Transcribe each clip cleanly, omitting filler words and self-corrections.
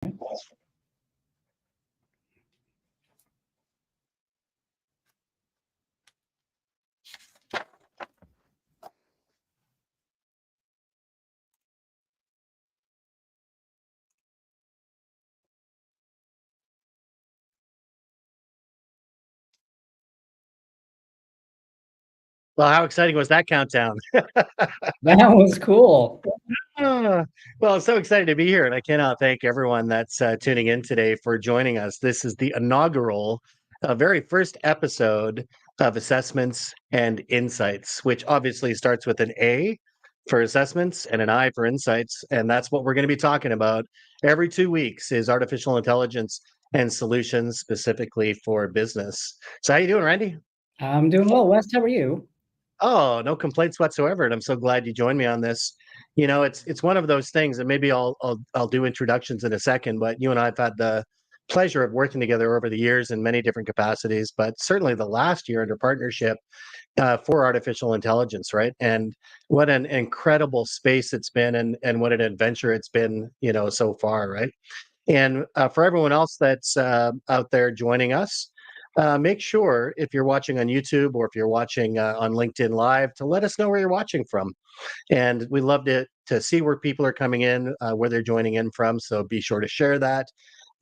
Well, how exciting was that countdown? That was cool. Ah, well, I'm so excited to be here, and I cannot thank everyone that's tuning in today for joining us. This is the inaugural, very first episode of Assessments and Insights, which obviously starts with an A for assessments and an I for insights, and that's what we're going to be talking about every 2 weeks is artificial intelligence and solutions specifically for business. So, how you doing, Randy? I'm doing well. West, how are you? Oh, no complaints whatsoever, and I'm so glad you joined me on this. It's one of those things, and maybe I'll do introductions in a second, but you and I have had the pleasure of working together over the years in many different capacities, but certainly the last year under partnership for artificial intelligence, right? And what an incredible space it's been, and what an adventure it's been, so far, right? And for everyone else that's out there joining us, make sure if you're watching on YouTube or if you're watching on LinkedIn Live to let us know where you're watching from. And we love to see where people are coming in, where they're joining in from. So be sure to share that.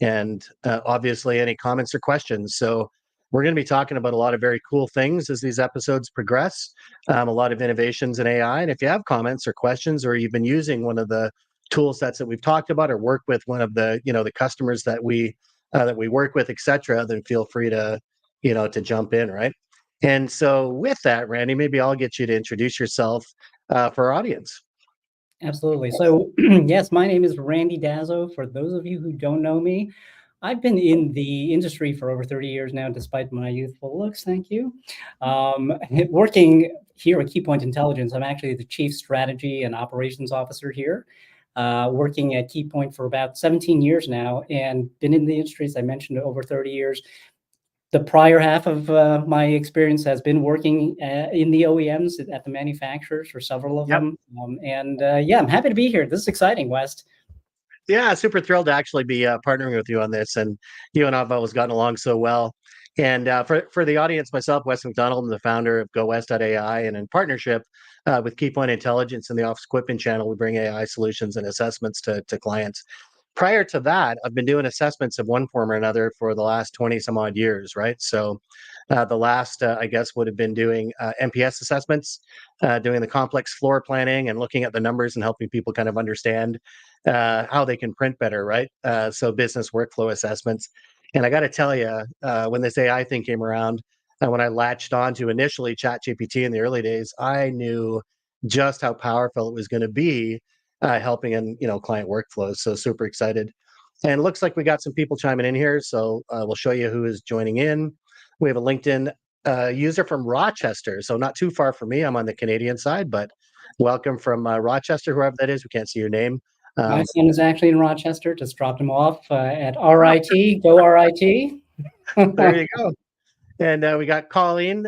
And obviously, any comments or questions. So we're going to be talking about a lot of very cool things as these episodes progress, a lot of innovations in AI. And if you have comments or questions, or you've been using one of the tool sets that we've talked about, or work with one of the customers that we work with, etc., then feel free to jump in, right? And so with that, Randy, maybe I'll get you to introduce yourself for our audience. Absolutely. So, yes, my name is Randy Dazo. For those of you who don't know me, I've been in the industry for over 30 years now, despite my youthful looks. Thank you. Working here at Keypoint Intelligence, I'm actually the Chief Strategy and Operations Officer here. Working at Keypoint for about 17 years now, and been in the industry, as I mentioned, over 30 years. The prior half of my experience has been working in the OEMs at the manufacturers for several of them. Yeah, I'm happy to be here. This is exciting, West. Yeah, super thrilled to actually be partnering with you on this. And you and I have always gotten along so well. And for the audience, myself, Wes McDonald, I'm the founder of GoWest.ai, and in partnership with Keypoint Intelligence and the Office Equipment Channel, we bring AI solutions and assessments to clients. Prior to that, I've been doing assessments of one form or another for the last 20 some odd years, right? So the last, I guess, would have been doing MPS assessments, doing the complex floor planning and looking at the numbers and helping people kind of understand how they can print better, right? So business workflow assessments. And I got to tell you, when this AI thing came around, when I latched on to initially ChatGPT in the early days, I knew just how powerful it was going to be helping in client workflows. So super excited. And it looks like we got some people chiming in here. So we'll show you who is joining in. We have a LinkedIn user from Rochester. So not too far from me. I'm on the Canadian side, but welcome from Rochester, whoever that is. We can't see your name. My son is actually in Rochester. Just dropped him off at RIT. Go RIT. There you go. And we got Colleen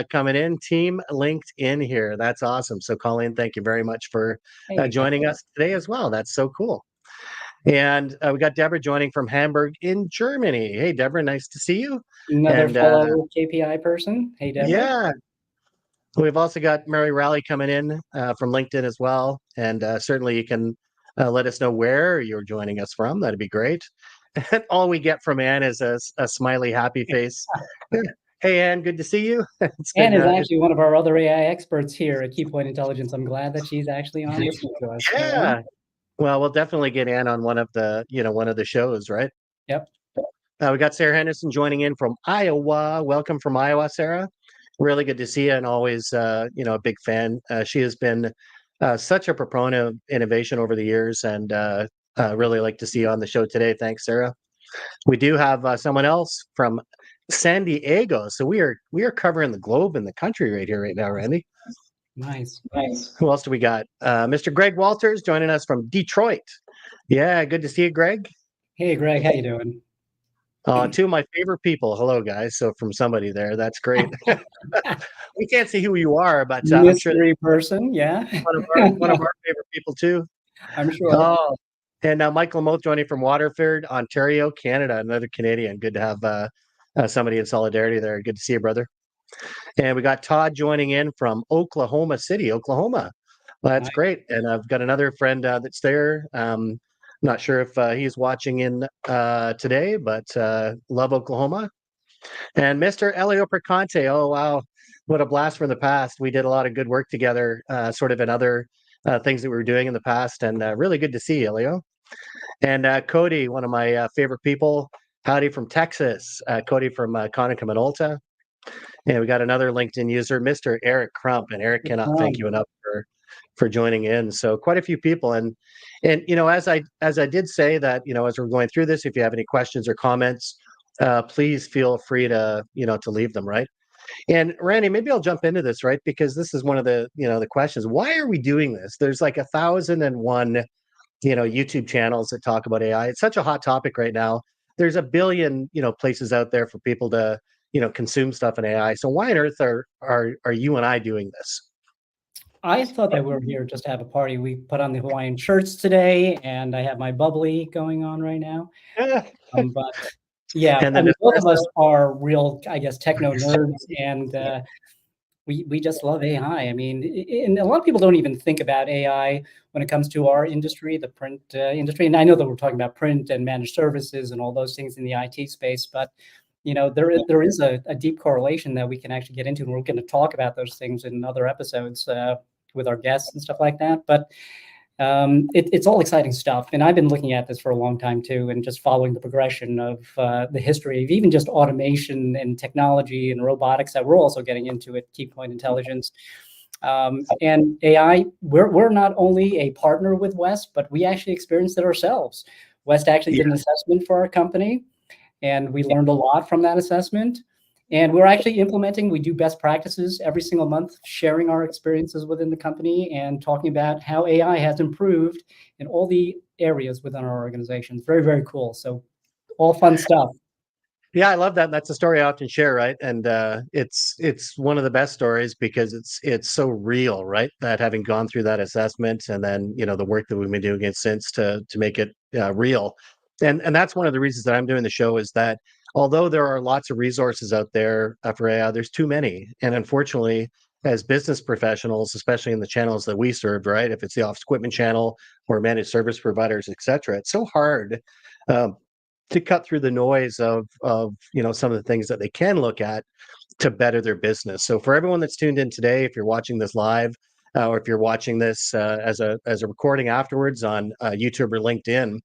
coming in, team linked in here. That's awesome. So Colleen, thank you very much for joining us today as well. That's so cool. And we got Deborah joining from Hamburg in Germany. Hey, Deborah, nice to see you. Another fellow KPI person. Hey, Deborah. Yeah. We've also got Mary Raleigh coming in from LinkedIn as well. And certainly you can let us know where you're joining us from. That'd be great. And all we get from Anne is a smiley, happy face. Hey, Anne, good to see you. Anne is actually one of our other AI experts here at Keypoint Intelligence. I'm glad that she's actually on listening to us. Yeah. Well, we'll definitely get Anne on one of the shows, right? Yep. We got Sarah Henderson joining in from Iowa. Welcome from Iowa, Sarah. Really good to see you, and always, a big fan. She has been such a proponent of innovation over the years, and really like to see you on the show today. Thanks, Sarah. We do have someone else from San Diego, so we are covering the globe and the country right now, Randy. Nice. Who else do we got? Mr. Greg Walters joining us from Detroit. Yeah, good to see you, Greg. Hey, Greg, how you doing? Two of my favorite people. Hello, guys. So from somebody there, that's great. We can't see who you are, but mystery person, yeah. one of our favorite people too. I'm sure. Oh, And Michael Moth joining from Waterford, Ontario, Canada, another Canadian. Good to have somebody in solidarity there. Good to see you, brother. And we got Todd joining in from Oklahoma City, Oklahoma. Well, that's great. And I've got another friend that's there. Not sure if he's watching in today, but love Oklahoma. And Mr. Elio Perconte. Oh, wow. What a blast from the past. We did a lot of good work together, sort of in other things that we were doing in the past. And really good to see you, Elio. And Cody, one of my favorite people. Howdy from Texas. Cody from Conica Minolta. And we got another LinkedIn user, Mr. Eric Crump, and Eric cannot thank you enough for joining in. So quite a few people, and as I did say that as we're going through this, if you have any questions or comments, please feel free to to leave them. Right. And Randy, maybe I'll jump into this, right, because this is one of the the questions. Why are we doing this? There's like 1,001 YouTube channels that talk about AI. It's such a hot topic right now. There's a billion, places out there for people to, consume stuff in AI. So why on earth are you and I doing this? I thought that we were here just to have a party. We put on the Hawaiian shirts today, and I have my bubbly going on right now. But yeah, And I then mean, both of us are real, I guess, techno nerds, and we just love AI. I mean, and a lot of people don't even think about AI when it comes to our industry, the print industry. And I know that we're talking about print and managed services and all those things in the IT space, but there is a deep correlation that we can actually get into, and we're going to talk about those things in other episodes with our guests and stuff like that. But it's all exciting stuff, and I've been looking at this for a long time too, and just following the progression of the history of even just automation and technology and robotics that we're also getting into at Keypoint Intelligence. And AI, we're not only a partner with West, but we actually experienced it ourselves. West actually did an assessment for our company, and we learned a lot from that assessment. And we're actually implementing, we do best practices every single month, sharing our experiences within the company and talking about how AI has improved in all the areas within our organization. Very, very cool. So all fun stuff. Yeah, I love that. That's a story I often share, right? And it's one of the best stories because it's so real, right? That having gone through that assessment and then the work that we've been doing it since to make it real, and that's one of the reasons that I'm doing the show is that although there are lots of resources out there for AI, there's too many, and unfortunately, as business professionals, especially in the channels that we serve, right? If it's the office equipment channel or managed service providers, et cetera, it's so hard. To cut through the noise of some of the things that they can look at to better their business. So for everyone that's tuned in today, if you're watching this live or if you're watching this as a recording afterwards on YouTube or LinkedIn,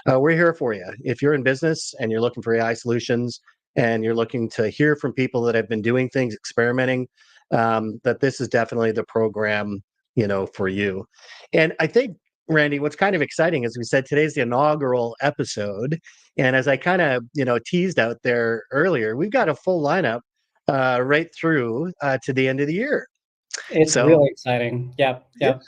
we're here for you. If you're in business and you're looking for AI solutions and you're looking to hear from people that have been doing things, experimenting, that this is definitely the program for you. And I think, Randy, what's kind of exciting is we said today's the inaugural episode. And as I kind of, teased out there earlier, we've got a full lineup right through to the end of the year. It's really exciting. Yep. Yeah,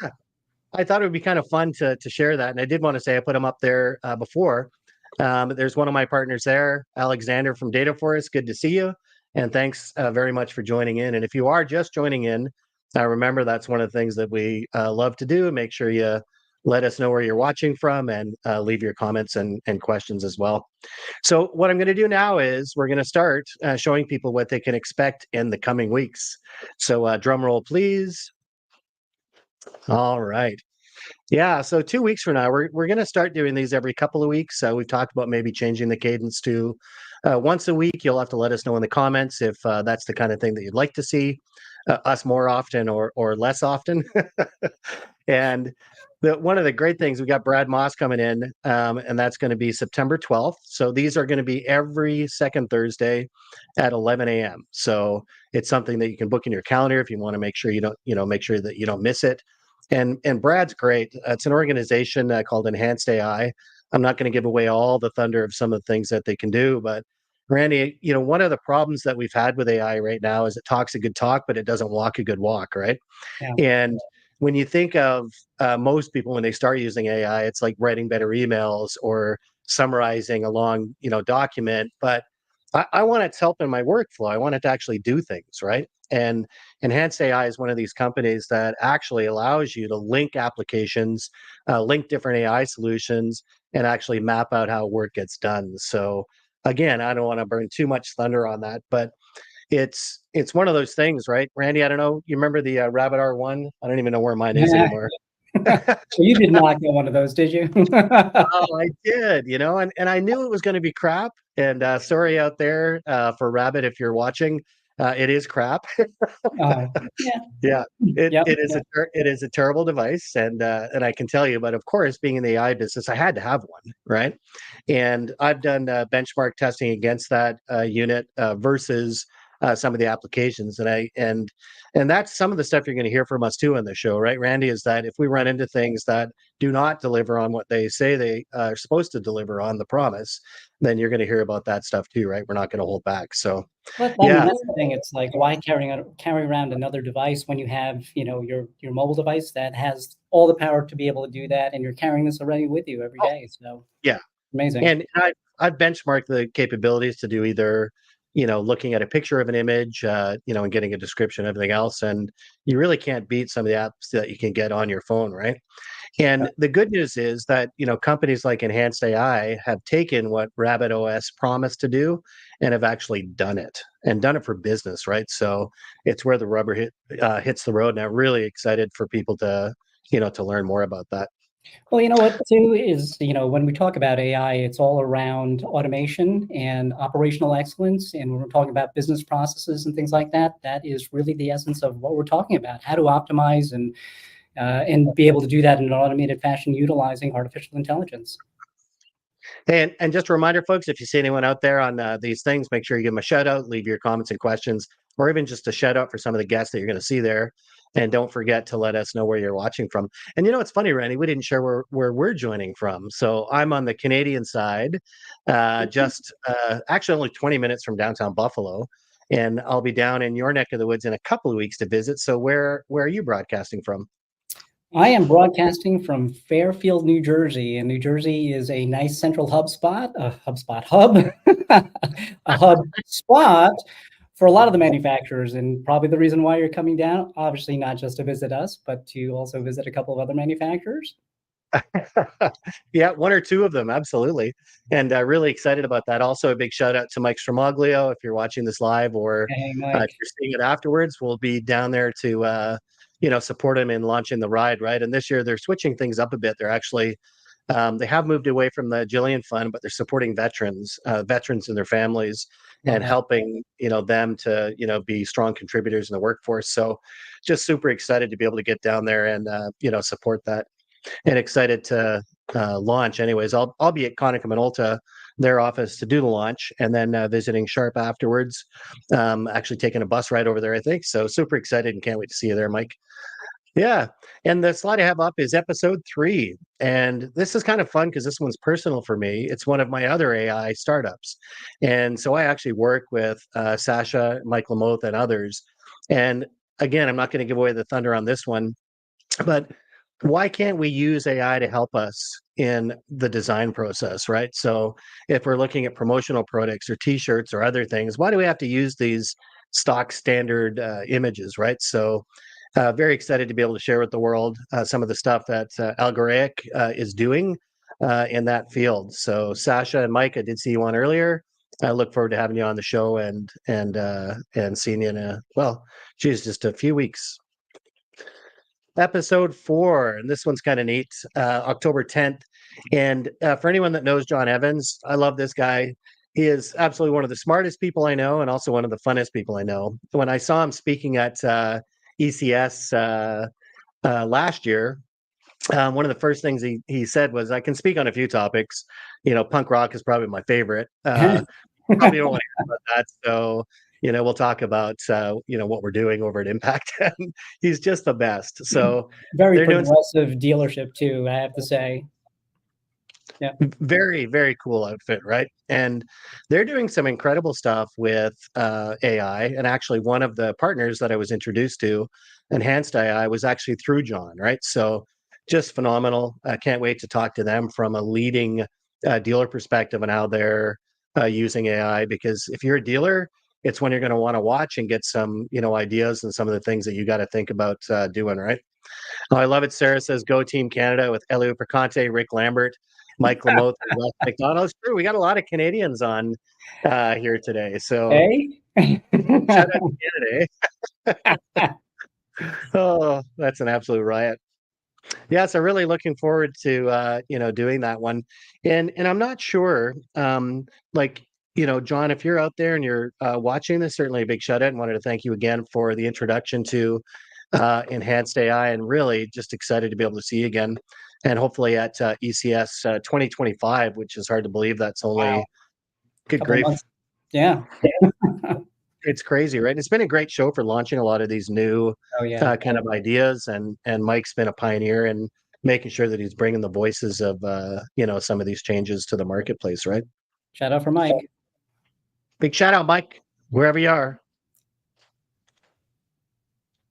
I thought it would be kind of fun to share that. And I did want to say I put them up there before. There's one of my partners there, Alexander from Data Forest. Good to see you. And thanks very much for joining in. And if you are just joining in, remember that's one of the things that we love to do. Make sure you let us know where you're watching from and leave your comments and questions as well. So what I'm going to do now is we're going to start showing people what they can expect in the coming weeks. So drum roll, please. All right. Yeah, so 2 weeks from now, we're going to start doing these every couple of weeks. We've talked about maybe changing the cadence to once a week. You'll have to let us know in the comments if that's the kind of thing that you'd like to see us more often or less often. And one of the great things, we got Brad Moss coming in, and that's going to be September 12th. So these are going to be every second Thursday at 11 a.m. So it's something that you can book in your calendar if you want to make sure you don't, make sure that you don't miss it. And Brad's great. It's an organization called Enhanced AI. I'm not going to give away all the thunder of some of the things that they can do, but Randy, one of the problems that we've had with AI right now is it talks a good talk, but it doesn't walk a good walk, right? Yeah. And when you think of most people when they start using AI, it's like writing better emails or summarizing a long, document. But I want its help in my workflow. I want it to actually do things, right? And Enhanced AI is one of these companies that actually allows you to link applications, link different AI solutions, and actually map out how work gets done. So again, I don't want to burn too much thunder on that, but it's one of those things, right? Randy, I don't know. You remember the Rabbit R1? I don't even know where mine is anymore. So you did not get one of those, did you? Oh, I did, and I knew it was going to be crap. And sorry out there for Rabbit if you're watching, it is crap. Yeah. Yeah, it Yep. it is it is a terrible device, and I can tell you. But of course, being in the AI business, I had to have one, right? And I've done benchmark testing against that unit versus some of the applications, and that's some of the stuff you're going to hear from us too on the show, right, Randy? Is that if we run into things that do not deliver on what they say they are supposed to deliver on the promise, then you're going to hear about that stuff too, right? We're not going to hold back. So, But I mean, yeah, that's the thing. It's like, why carry around another device when you have, your mobile device that has all the power to be able to do that, and you're carrying this already with you every oh, day. So yeah. amazing. And I've benchmarked the capabilities to do either, looking at a picture of an image, and getting a description, everything else. And you really can't beat some of the apps that you can get on your phone, right? And the good news is that, companies like Enhanced AI have taken what Rabbit OS promised to do and have actually done it and done it for business, right? So it's where the rubber hits the road. And I'm really excited for people to learn more about that. Well, you know what, too, is, when we talk about AI, it's all around automation and operational excellence. And when we're talking about business processes and things like that, that is really the essence of what we're talking about, how to optimize and be able to do that in an automated fashion utilizing artificial intelligence. And just a reminder, folks, if you see anyone out there on these things, make sure you give them a shout out, leave your comments and questions, or even just a shout out for some of the guests that you're going to see there. And don't forget to let us know where you're watching from. And it's funny, Randy, we didn't share where we're joining from. So I'm on the Canadian side, just actually only 20 minutes from downtown Buffalo. And I'll be down in your neck of the woods in a couple of weeks to visit. So where are you broadcasting from? I am broadcasting from Fairfield, New Jersey, and New Jersey is a nice central hub spot, a hub spot for a lot of the manufacturers, and probably the reason why you're coming down, obviously not just to visit us, but to also visit a couple of other manufacturers. Yeah, one or two of them, absolutely. And really excited about that. Also, a big shout out to Mike Stramaglio. If you're watching this live or Hey, if Mike. you're seeing it afterwards, we'll be down there to, support him in launching the ride, right? And this year they're switching things up a bit. They're actually, they have moved away from the Jillian Fund, but they're supporting veterans and their families Love and that. helping, them to, be strong contributors in the workforce. So just super excited to be able to get down there and, support that and excited to launch. Anyways, I'll be at Konica Minolta, their office, to do the launch, and then visiting Sharp afterwards. Actually taking a bus ride over there, I think. So super excited and can't wait to see you there, Mike. Yeah, and the slide I have up is episode 3, and this is kind of fun because this one's personal for me. It's one of my other AI startups, and so I actually work with Sasha, Mike Lamoth, and others. And again, I'm not going to give away the thunder on this one, but why can't we use AI to help us in the design process, right? So if we're looking at promotional products or t-shirts or other things, why do we have to use these stock standard images, right? So very excited to be able to share with the world some of the stuff that Algoraic is doing in that field. So Sasha and Mike, I did see you on earlier. I look forward to having you on the show and seeing you in just a few weeks. Episode 4, and this one's kind of neat. October 10th, and for anyone that knows John Evans, I love this guy. He is absolutely one of the smartest people I know, and also one of the funnest people I know. When I saw him speaking at ECS last year, one of the first things he said was, "I can speak on a few topics. Punk rock is probably my favorite. Probably don't want to hear about that. So, we'll talk about, what we're doing over at Impact." And he's just the best. So Very they're doing progressive dealership too, I have to say. Yeah. very, very cool outfit, right? And they're doing some incredible stuff with AI. And actually, one of the partners that I was introduced to, Enhanced AI, was actually through John, right? So just phenomenal. I can't wait to talk to them from a leading dealer perspective and how they're using AI, because if you're a dealer, it's when you're going to want to watch and get some, ideas and some of the things that you got to think about doing, right? Oh, I love it. Sarah says, "Go Team Canada" with Elio Perconte, Rick Lambert, Mike Lamoth, and Wes McDonald. It's true. We got a lot of Canadians on here today. So Hey. shout out to Canada. Oh, that's an absolute riot. Yeah, so really looking forward to doing that one. And I'm not sure, like, John, if you're out there and you're watching this, certainly a big shout out, and wanted to thank you again for the introduction to enhanced AI, and really just excited to be able to see you again, and hopefully at ECS 2025, which is hard to believe that's only Wow. good Couple grief. months. Yeah. It's crazy, right? It's been a great show for launching a lot of these new Oh yeah. kind of ideas, and Mike's been a pioneer in making sure that he's bringing the voices of some of these changes to the marketplace, right? Shout out for Mike. Big shout out, Mike, wherever you are.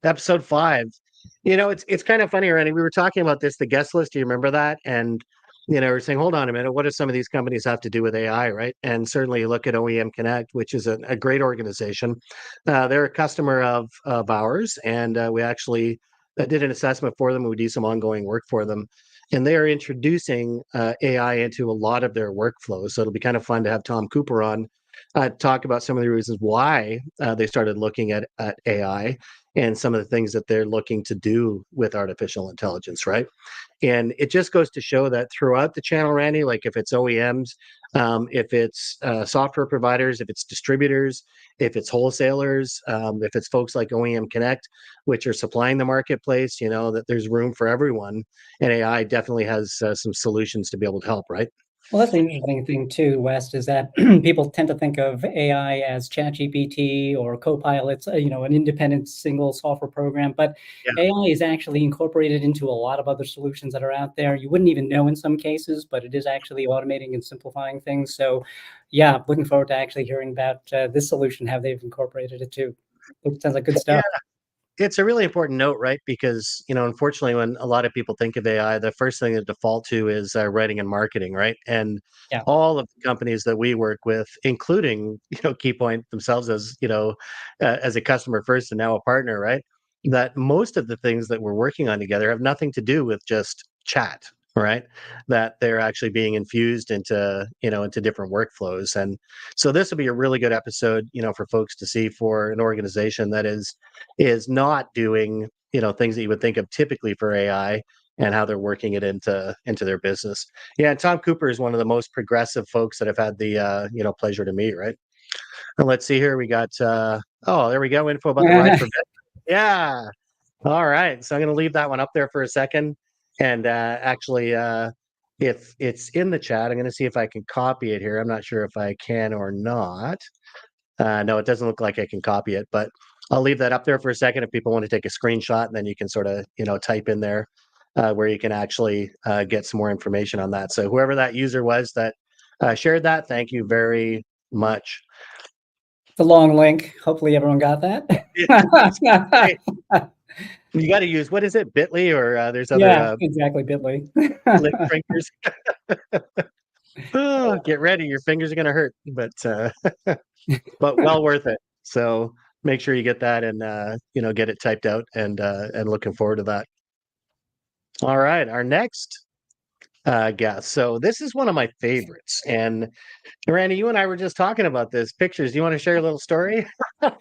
Episode 5. It's kind of funny, Randy. We were talking about this, the guest list. Do you remember that? And we're saying, hold on a minute, what do some of these companies have to do with AI, right? And certainly, you look at OEM Connect, which is a great organization. They're a customer of ours, and we actually did an assessment for them. We do some ongoing work for them, and they are introducing AI into a lot of their workflows. So it'll be kind of fun to have Tom Cooper on talk about some of the reasons why they started looking at AI, and some of the things that they're looking to do with artificial intelligence, right? And it just goes to show that throughout the channel, Randy, like if it's OEMs, if it's software providers, if it's distributors, if it's wholesalers, if it's folks like OEM Connect, which are supplying the marketplace, that there's room for everyone. And AI definitely has some solutions to be able to help, right? Well, that's the interesting thing too, West, is that people tend to think of AI as ChatGPT or Copilot's, an independent single software program. But Yeah. AI is actually incorporated into a lot of other solutions that are out there. You wouldn't even know in some cases, but it is actually automating and simplifying things. So, yeah, looking forward to actually hearing about this solution, how they've incorporated it too. It sounds like good stuff. Yeah. It's a really important note, right? Because, unfortunately, when a lot of people think of AI, the first thing they default to is writing and marketing, right? And Yeah. all of the companies that we work with, including, Keypoint themselves as a customer first and now a partner, right? That most of the things that we're working on together have nothing to do with just chat, right? That they're actually being infused into different workflows. And so this will be a really good episode, for folks to see, for an organization that is not doing things that you would think of typically for AI, and how they're working it into their business. Yeah, and Tom Cooper is one of the most progressive folks that I've had the pleasure to meet, right? And let's see here, we got there we go, info about the ride for yeah. All right, so I'm going to leave that one up there for a second, and actually, if it's in the chat, I'm going to see if I can copy it here. I'm not sure if I can or not. No, it doesn't look like I can copy it, but I'll leave that up there for a second if people want to take a screenshot, and then you can sort of, type in there where you can actually get some more information on that. So whoever that user was that shared that, thank you very much. The long link. Hopefully everyone got that. You got to use, what is it, Bitly, or there's other Yeah, exactly, Bitly. link fingers. Oh, get ready, your fingers are going to hurt, but well worth it. So make sure you get that, and get it typed out, and looking forward to that. All right, our next guest. So this is one of my favorites, and Randy, you and I were just talking about this pictures. Do you want to share a little story? Kind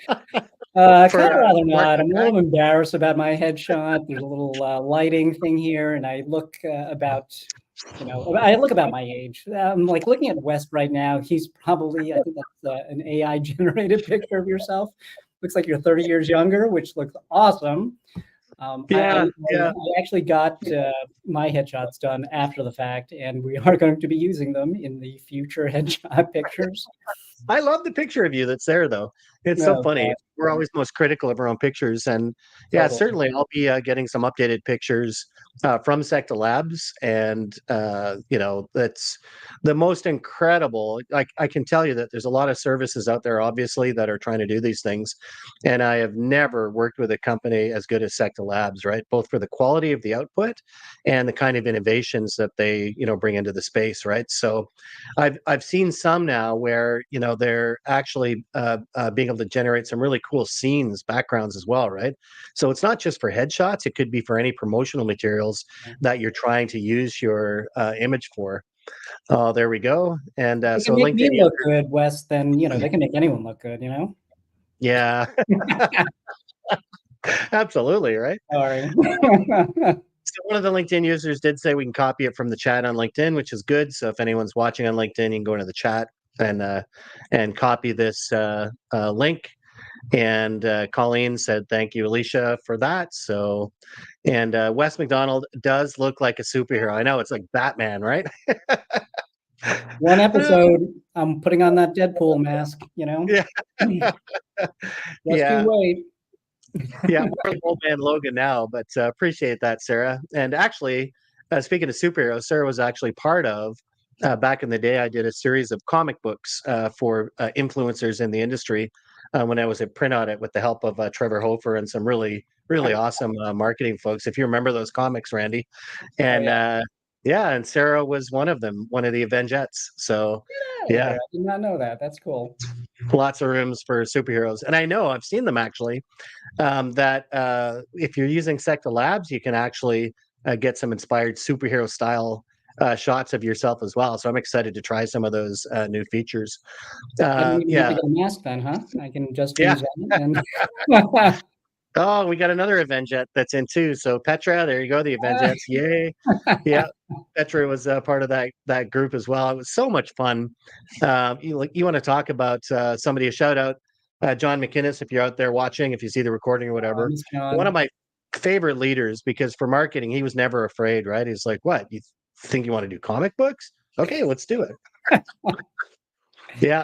of rather not. I'm a little embarrassed about my headshot. There's a little lighting thing here, and I look about my age. Like looking at West right now, he's probably, I think that's an AI generated picture of yourself. Looks like you're 30 years younger, which looks awesome. I actually got my headshots done after the fact, and we are going to be using them in the future headshot pictures. I love the picture of you that's there, though. It's so No, funny. We're always most critical of our own pictures, and yeah, totally. certainly I'll be getting some updated pictures from Secta Labs, and that's the most incredible. Like I can tell you that there's a lot of services out there, obviously, that are trying to do these things, and I have never worked with a company as good as Secta Labs, right? Both for the quality of the output and the kind of innovations that they bring into the space, right? So I've seen some now where they're actually being able to generate some really cool scenes, backgrounds as well, right? So it's not just for headshots; it could be for any promotional materials that you're trying to use your image for. Oh, there we go. And They can so make me LinkedIn look user, good, Wes, then they can make anyone look good, yeah, absolutely, right. Sorry. So one of the LinkedIn users did say we can copy it from the chat on LinkedIn, which is good. So if anyone's watching on LinkedIn, you can go into the chat and copy this link. And Colleen said, "Thank you, Alicia, for that." So, and Wes McDonald does look like a superhero. I know it's like Batman, right? One episode, I'm putting on that Deadpool mask, Yeah, Just you yeah, wait. yeah. We're old man Logan now, but appreciate that, Sarah. And actually, speaking of superheroes, Sarah was actually part of. Back in the day, I did a series of comic books for influencers in the industry when I was at Print Audit with the help of Trevor Hofer and some really, really awesome marketing folks. If you remember those comics, Randy. Oh, And yeah. yeah, and Sarah was one of them, one of the Avengettes. So There. yeah, I did not know that. That's cool. lots of rooms for superheroes. And I know I've seen them actually. That if you're using Secta Labs, you can actually get some inspired superhero style shots of yourself as well. So I'm excited to try some of those new features. I don't even have to Yeah, get a mask then, huh? I can just yeah. use that and Oh, we got another Avenget that's in too. So Petra, there you go, the Avengets. Yay. Yeah. Petra was part of that group as well. It was so much fun. You want to talk about somebody? A shout out, John McInnes, if you're out there watching, if you see the recording or whatever. Miss One of John. my favorite leaders because for marketing, he was never afraid. Right? He's like, "What? You think you want to do comic books? Okay, let's do it." Yeah.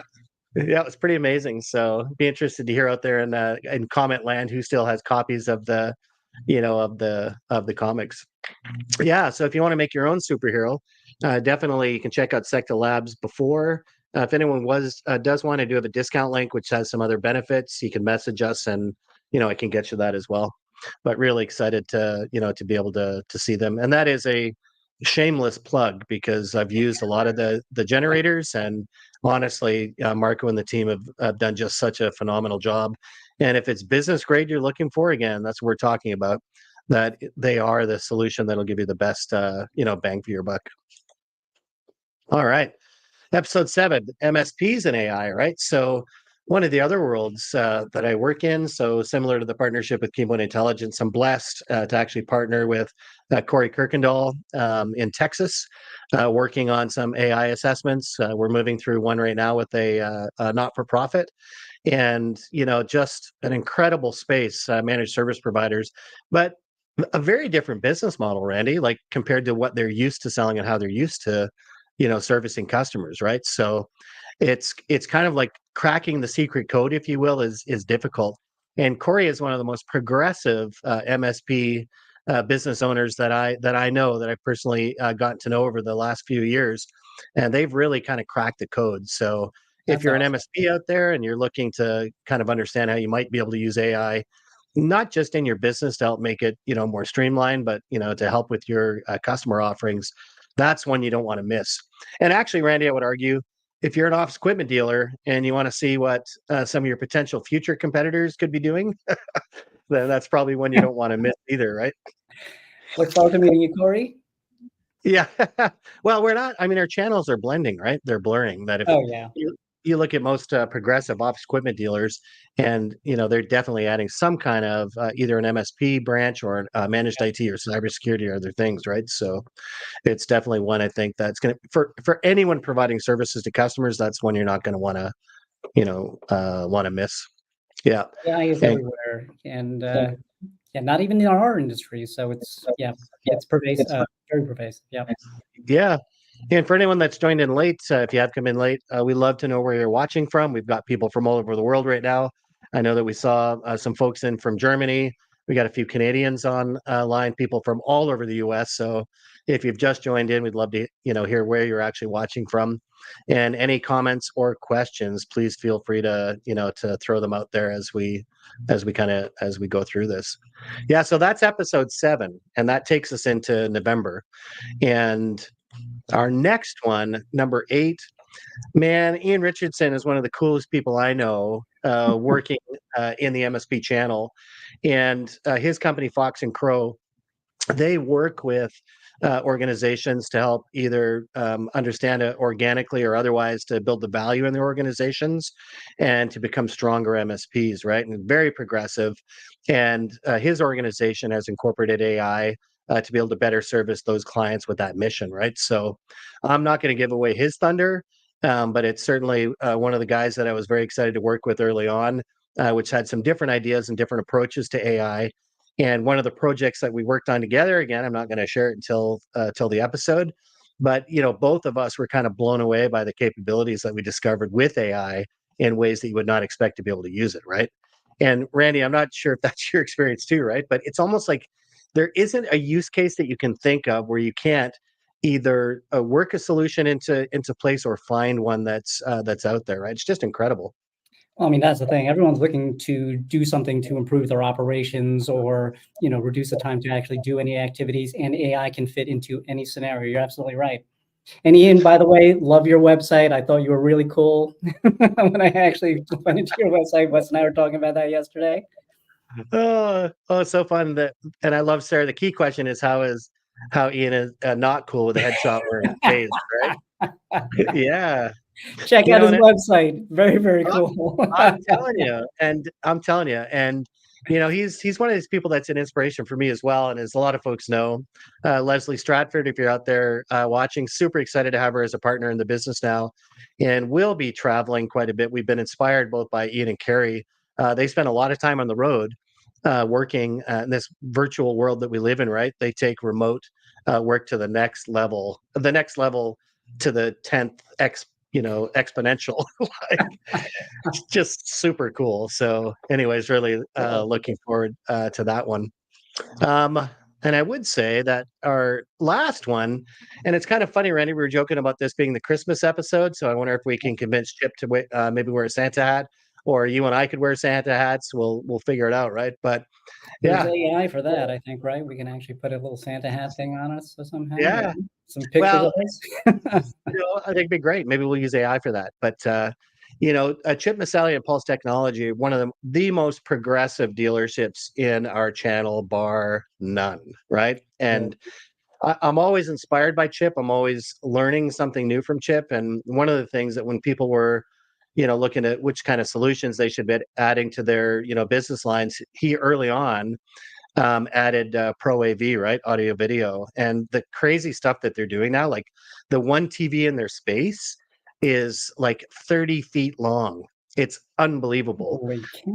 Yeah, it was pretty amazing. So be interested to hear out there in comment land who still has copies of the comics. Yeah, so if you want to make your own superhero, definitely you can check out Secta Labs before. If anyone does want to do have a discount link, which has some other benefits, you can message us, and I can get you that as well. But really excited to be able to see them, and that is a shameless plug because I've used a lot of the generators, and honestly, Marco and the team have done just such a phenomenal job. And if it's business grade you're looking for, again, that's what we're talking about, that they are the solution that'll give you the best bang for your buck. All right, episode 7, MSPs and AI, right? So one of the other worlds that I work in, so similar to the partnership with Keypoint Intelligence, I'm blessed to actually partner with Corey Kirkendall in Texas, working on some AI assessments. We're moving through one right now with a not-for-profit, and just an incredible space, managed service providers, but a very different business model, Randy, like compared to what they're used to selling and how they're used to servicing customers, right? So it's kind of like cracking the secret code, if you will, is difficult. And Corey is one of the most progressive MSP business owners that I know, that I've personally gotten to know over the last few years, and they've really kind of cracked the code. So if That's you're an awesome. MSP out there and you're looking to kind of understand how you might be able to use AI, not just in your business to help make it more streamlined, but to help with your customer offerings, that's one you don't want to miss. And actually, Randy, I would argue if you're an office equipment dealer and you want to see what some of your potential future competitors could be doing, then that's probably one you don't want to miss either, right? Look forward to meeting you, Corey. Yeah. Well, we're not. I mean, our channels are blending, right? They're blurring. That if Oh, yeah. you look at most progressive office equipment dealers, and they're definitely adding some kind of either an MSP branch or managed IT or cybersecurity or other things, right? So it's definitely one I think that's going to for anyone providing services to customers. That's one you're not going to want to miss. Yeah. AI is And everywhere, and not even in our industry. So it's pervasive, very pervasive. Yeah. yeah. And for anyone that's joined in late, if you have come in late, we love to know where you're watching from. We've got people from all over the world right now. I know that we saw some folks in from Germany. We got a few Canadians on line, people from all over the U.S. So if you've just joined in, we'd love to hear where you're actually watching from, and any comments or questions. Please feel free to to throw them out there as we go through this. Yeah, so that's episode 7, and that takes us into November. And our next one, number 8, man, Ian Richardson is one of the coolest people I know, working in the MSP channel, and his company Fox and Crow, they work with organizations to help either understand it organically or otherwise to build the value in their organizations and to become stronger MSPs, right? And very progressive. And his organization has incorporated AI to be able to better service those clients with that mission, right? So I'm not going to give away his thunder, but it's certainly one of the guys that I was very excited to work with early on, which had some different ideas and different approaches to AI. And one of the projects that we worked on together, again, I'm not going to share it until the episode, but both of us were kind of blown away by the capabilities that we discovered with AI in ways that you would not expect to be able to use it, right? And Randy, I'm not sure if that's your experience too, right? But it's almost like there isn't a use case that you can think of where you can't either work a solution into place or find one that's out there, right? It's just incredible. Well, I mean, that's the thing. Everyone's looking to do something to improve their operations or, reduce the time to actually do any activities, and AI can fit into any scenario. You're absolutely right. And Ian, by the way, love your website. I thought you were really cool when I actually went into your website. Wes and I were talking about that yesterday. Oh, it's so fun and I love Sarah. The key question is how Ian is not cool with a headshot where his face, right? Yeah. Check out his website. Very, very cool. I'm telling you, and he's one of these people that's an inspiration for me as well. And as a lot of folks know, Leslie Stratford, if you're out there watching, super excited to have her as a partner in the business now, and we'll be traveling quite a bit. We've been inspired both by Ian and Carrie. They spend a lot of time on the road, working in this virtual world that we live in. Right? They take remote work to the next level to the 10th exponential. Like, it's just super cool. So anyways, really looking forward to that one. And I would say that our last one, and it's kind of funny, Randy, we were joking about this being the Christmas episode, so I wonder if we can convince Chip to maybe wear a Santa hat, or you and I could wear Santa hats. We'll figure it out, right? But there's yeah, AI for that, I think, right? We can actually put a little Santa hat thing on us somehow. yeah. Some pictures of us. I think it'd be great. Maybe we'll use AI for that. But Chip Maselli and Pulse Technology, one of the most progressive dealerships in our channel, bar none, right? And I'm always inspired by Chip. I'm always learning something new from Chip. And one of the things that when people were, looking at which kind of solutions they should be adding to their, business lines, he early on added Pro AV, right? Audio video. And the crazy stuff that they're doing now, like the one TV in their space is like 30 feet long. It's unbelievable.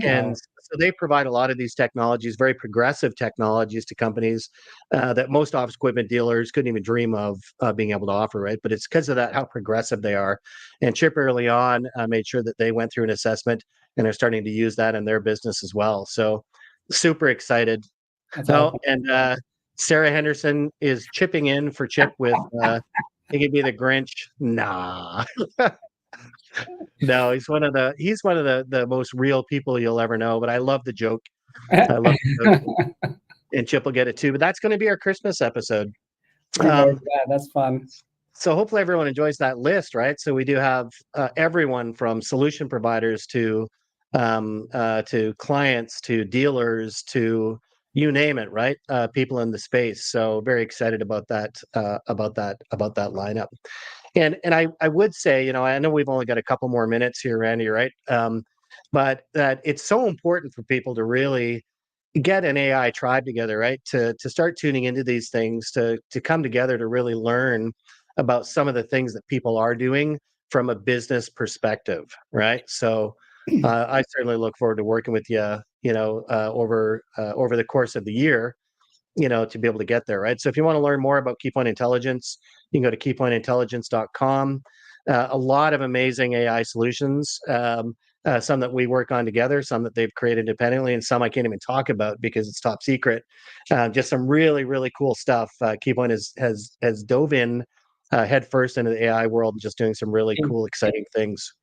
And so they provide a lot of these technologies, very progressive technologies to companies that most office equipment dealers couldn't even dream of being able to offer, right? But it's because of that, how progressive they are. And Chip early on made sure that they went through an assessment and are starting to use that in their business as well. So super excited. And Sarah Henderson is chipping in for Chip with he could be the Grinch. Nah. No, he's one of the most real people you'll ever know. But I love the joke. I love the joke. And Chip will get it too. But that's going to be our Christmas episode. That's fun. So hopefully everyone enjoys that list, right? So we do have everyone from solution providers to clients to dealers to you name it, right? People in the space. So very excited about that lineup. And I would say, I know we've only got a couple more minutes here, Randy, right? But that it's so important for people to really get an AI tribe together, right? To start tuning into these things, to come together to really learn about some of the things that people are doing from a business perspective, right? So I certainly look forward to working with you, over the course of the year, to be able to get there, right? So if you want to learn more about Keypoint Intelligence, you can go to keypointintelligence.com. A lot of amazing AI solutions. some that we work on together, some that they've created independently, and some I can't even talk about because it's top secret. Just some really, really cool stuff. Keypoint has dove in head first into the AI world and just doing some really cool, exciting things.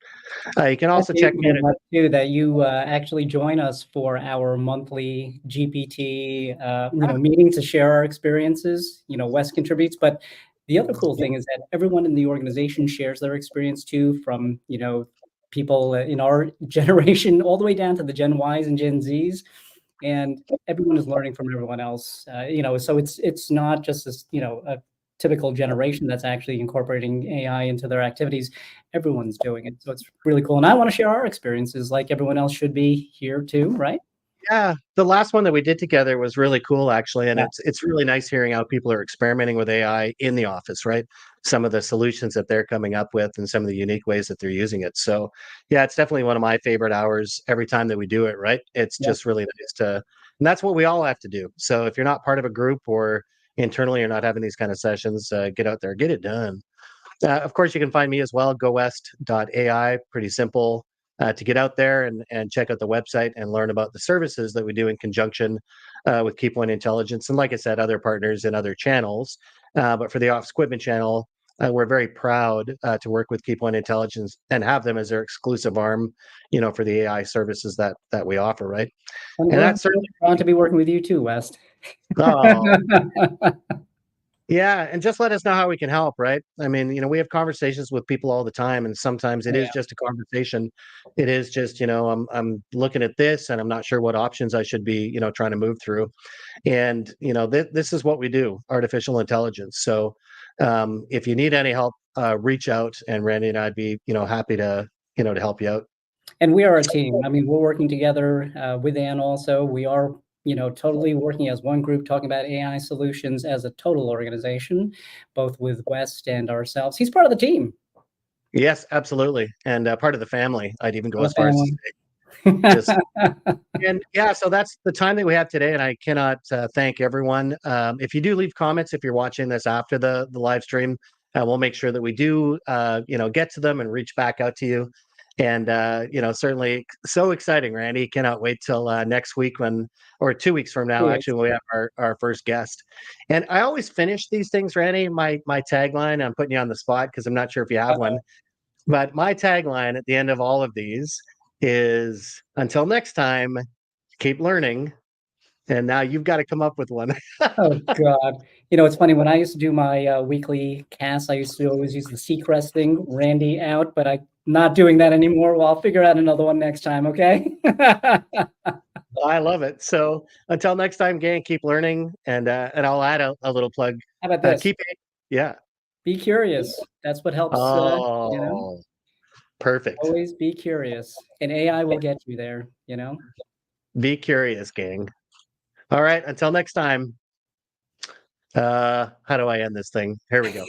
You can also check me out. Too, that you actually join us for our monthly GPT meeting to share our experiences. Wes contributes, but the other cool thing is that everyone in the organization shares their experience too, from people in our generation all the way down to the Gen Ys and Gen Zs, and everyone is learning from everyone else. So it's not just this a typical generation that's actually incorporating AI into their activities. Everyone's doing it. So it's really cool. And I want to share our experiences like everyone else should be here too, right? Yeah, the last one that we did together was really cool, actually, and it's really nice hearing how people are experimenting with AI in the office, right? Some of the solutions that they're coming up with, and some of the unique ways that they're using it. So, yeah, it's definitely one of my favorite hours every time that we do it, right? It's just really nice and that's what we all have to do. So, if you're not part of a group or internally you're not having these kind of sessions, get out there, get it done. Of course, you can find me as well, GoWest.ai. Pretty simple to get out there and check out the website and learn about the services that we do in conjunction with Keypoint Intelligence. And like I said, other partners and other channels. But for the Office Equipment channel, we're very proud to work with Keypoint Intelligence and have them as their exclusive arm, for the AI services that we offer, right? And that's certainly proud to be working with you too, West. Oh. Yeah, and just let us know how we can help, right? I mean, we have conversations with people all the time, and sometimes it is just a conversation. It is just, I'm looking at this, and I'm not sure what options I should be, trying to move through. And this is what we do, artificial intelligence. So, if you need any help, reach out, and Randy and I'd be, happy to help you out. And we are a team. I mean, we're working together with Ann also. We are totally working as one group, talking about AI solutions as a total organization, both with West and ourselves. He's part of the team. Yes, absolutely. And part of the family, I'd even go as far Family. as to say. And yeah, so that's the time that we have today, and I cannot thank everyone. If you do leave comments, if you're watching this after the live stream, we'll make sure that we do, get to them and reach back out to you. And certainly so exciting, Randy. Cannot wait till next week or 2 weeks from now, actually, when we have our first guest. And I always finish these things, Randy. My tagline. I'm putting you on the spot because I'm not sure if you have one, but my tagline at the end of all of these is until next time, keep learning. And now you've got to come up with one. Oh God. It's funny, when I used to do my weekly cast, I used to always use the Seacrest thing, Randy out, but I'm not doing that anymore. Well, I'll figure out another one next time. Okay. I love it. So until next time, gang, keep learning. And I'll add a little plug. How about this? Yeah. Be curious. That's what helps. Perfect. Always be curious, and AI will get you there. Be curious, gang. All right. Until next time. How do I end this thing? Here we go.